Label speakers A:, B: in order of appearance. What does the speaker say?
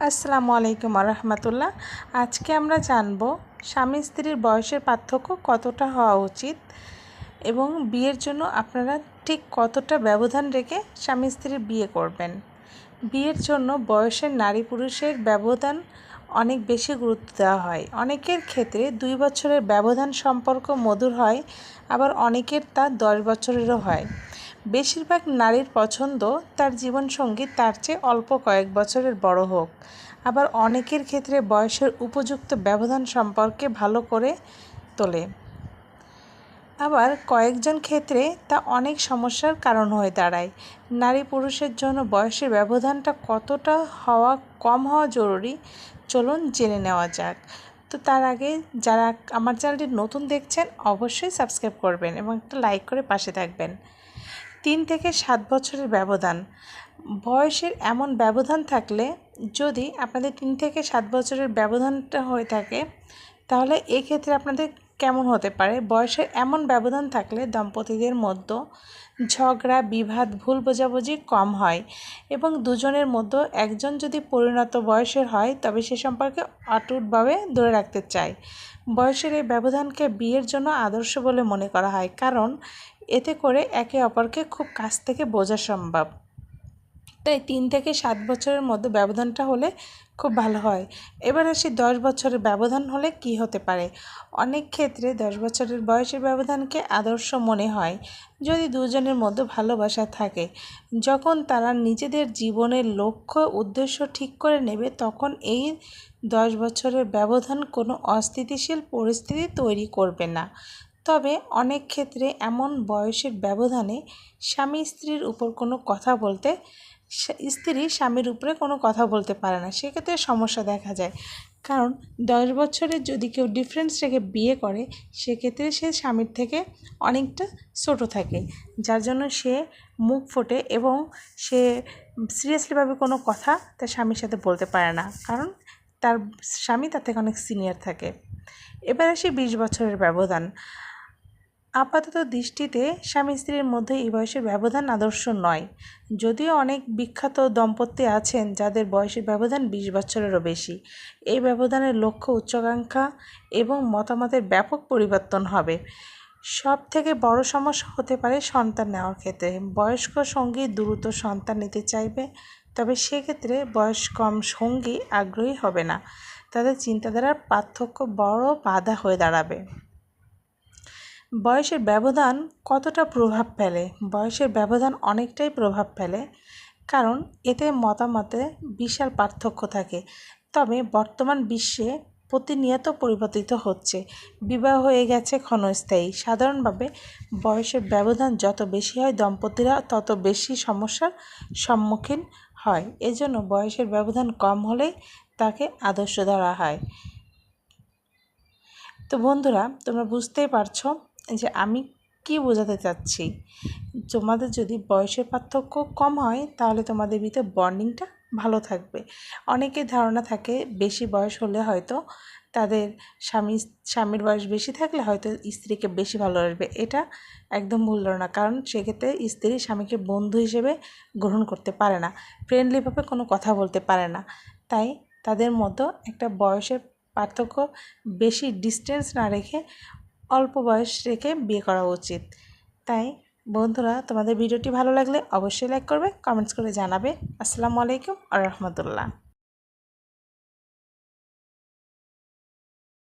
A: আসসালামু আলাইকুম রহমতুল্লাহ। আজকে আমরা জানব স্বামী স্ত্রীর বয়সের পার্থক্য কতটা হওয়া উচিত এবং বিয়ের জন্য আপনারা ঠিক কতটা ব্যবধান রেখে স্বামী স্ত্রীর বিয়ে করবেন। বিয়ের জন্য বয়সের নারী পুরুষের ব্যবধান অনেক বেশি গুরুত্ব দেওয়া হয়। অনেকের ক্ষেত্রে 2 বছরের ব্যবধান সম্পর্ক মধুর হয়, আবার অনেকের তা 10 বছরেরও হয়। বেশিরভাগ নারীর পছন্দ তার জীবনসঙ্গী তার চেয়ে অল্প কয়েক বছরের বড় হোক, আবার অনেকের ক্ষেত্রে বয়সের উপযুক্ত ব্যবধান সম্পর্কে ভালো করে তোলে। আবার কয়েকজন ক্ষেত্রে তা অনেক সমস্যার কারণ হয়ে দাঁড়ায়। নারী পুরুষের জন্য বয়সের ব্যবধানটা কতটা কম হওয়া জরুরি, চলুন জেনে নেওয়া যাক। তো তার আগে যারা আমার চ্যানেলটি নতুন দেখছেন অবশ্যই সাবস্ক্রাইব করবেন এবং একটা লাইক করে পাশে থাকবেন। 3 থেকে 7 বছরের ব্যবধান। বয়সের এমন ব্যবধান থাকলে, যদি আপনাদের 3 থেকে 7 বছরের ব্যবধানটা হয়ে থাকে, তাহলে এক্ষেত্রে আপনাদের কেমন হতে পারে? বয়সের এমন ব্যবধান থাকলে দম্পতিদের মধ্যে ঝগড়া, বিবাদ, ভুল বোঝাবুঝি কম হয় এবং দুজনের মধ্যে একজন যদি পরিণত বয়সের হয় তবে সে সম্পর্কে অটুটভাবে ধরে রাখতে চায়। বয়সের এই ব্যবধানকে বিয়ের জন্য আদর্শ বলে মনে করা হয়, কারণ এতে করে একে অপরকে খুব কাছ থেকে বোঝা সম্ভব। তাই 3 থেকে 7 বছরের মধ্যে ব্যবধানটা হলে খুব ভালো হয়। এবার আসি 10 বছরের ব্যবধান হলে কি হতে পারে। অনেক ক্ষেত্রে 10 বছরের বয়সের ব্যবধানকে আদর্শ মনে হয় যদি দুজনের মধ্যে ভালোবাসা থাকে। যখন তারা নিজেদের জীবনের লক্ষ্য উদ্দেশ্য ঠিক করে নেবে, তখন এই 10 বছরের ব্যবধান কোনো অস্থিতিশীল পরিস্থিতি তৈরি করবে না। তবে অনেক ক্ষেত্রে এমন বয়সের ব্যবধানে স্বামী স্ত্রীর উপর কোনো কথা বলতে স্ত্রী স্বামীর উপরে কোনো কথা বলতে পারে না, সেক্ষেত্রে সমস্যা দেখা যায়। কারণ 10 বছরের যদি কেউ ডিফারেন্স রেখে বিয়ে করে, সেক্ষেত্রে সে স্বামীর থেকে অনেকটা ছোটো থাকে, যার জন্য সে মুখ ফোটে এবং সে সিরিয়াসলিভাবে কোনো কথা তার স্বামীর সাথে বলতে পারে না, কারণ তার স্বামী তার থেকে অনেক সিনিয়র থাকে। এবার আসি 20 বছরের ব্যবধান। আপাতত দৃষ্টিতে স্বামী স্ত্রীর মধ্যে এই বয়সের ব্যবধান আদর্শ নয়, যদিও অনেক বিখ্যাত দম্পতি আছেন যাদের বয়সের ব্যবধান 20 বছরেরও বেশি। এই ব্যবধানের লক্ষ্য উচ্চাকাঙ্ক্ষা এবং মতামতের ব্যাপক পরিবর্তন হবে। সব থেকে বড় সমস্যা হতে পারে সন্তান নেওয়ার ক্ষেত্রে। বয়স্ক সঙ্গী দ্রুত সন্তান নিতে চাইবে, তবে সেক্ষেত্রে বয়স কম সঙ্গী আগ্রহী হবে না। তাদের চিন্তাধারার পার্থক্য বড় বাধা হয়ে দাঁড়াবে। বয়সের ব্যবধান কতটা প্রভাব ফেলে? বয়সের ব্যবধান অনেকটাই প্রভাব ফেলে, কারণ এতে মতামতে বিশাল পার্থক্য থাকে। তবে বর্তমান বিশ্বে প্রতিনিয়ত পরিবর্তিত হচ্ছে। বিবাহ হয়ে গেছে ক্ষণস্থায়ী। সাধারণভাবে বয়সের ব্যবধান যত বেশি হয়, দম্পতিরা তত বেশি সমস্যার সম্মুখীন হয়। এজন্য বয়সের ব্যবধান কম হলেই তাকে আদর্শ ধরা হয়। তো বন্ধুরা, তোমরা বুঝতেই পারছো যে আমি কি বোঝাতে চাচ্ছি। তোমাদের যদি বয়সের পার্থক্য কম হয়, তাহলে তোমাদের ভিতরে বন্ডিংটা ভালো থাকবে। অনেকের ধারণা থাকে বেশি বয়স হলে হয়তো তাদের স্বামীর বয়স বেশি থাকলে হয়তো স্ত্রীকে বেশি ভালোবাসবে। এটা একদম ভুল ধারণা, কারণ সেক্ষেত্রে স্ত্রী স্বামীকে বন্ধু হিসেবে গ্রহণ করতে পারে না, ফ্রেন্ডলিভাবে কোনো কথা বলতে পারে না। তাই তাদের মধ্যে একটা বয়সের পার্থক্য বেশি ডিস্টেন্স না রেখে অল্প বয়স রেখে বিয়ে করা উচিত। তাই বন্ধুরা, তোমাদের ভিডিওটি ভালো লাগলে অবশ্যই লাইক করবে, কমেন্টস করে জানাবে। আসসালামু আলাইকুম ওয়া রাহমাতুল্লাহ।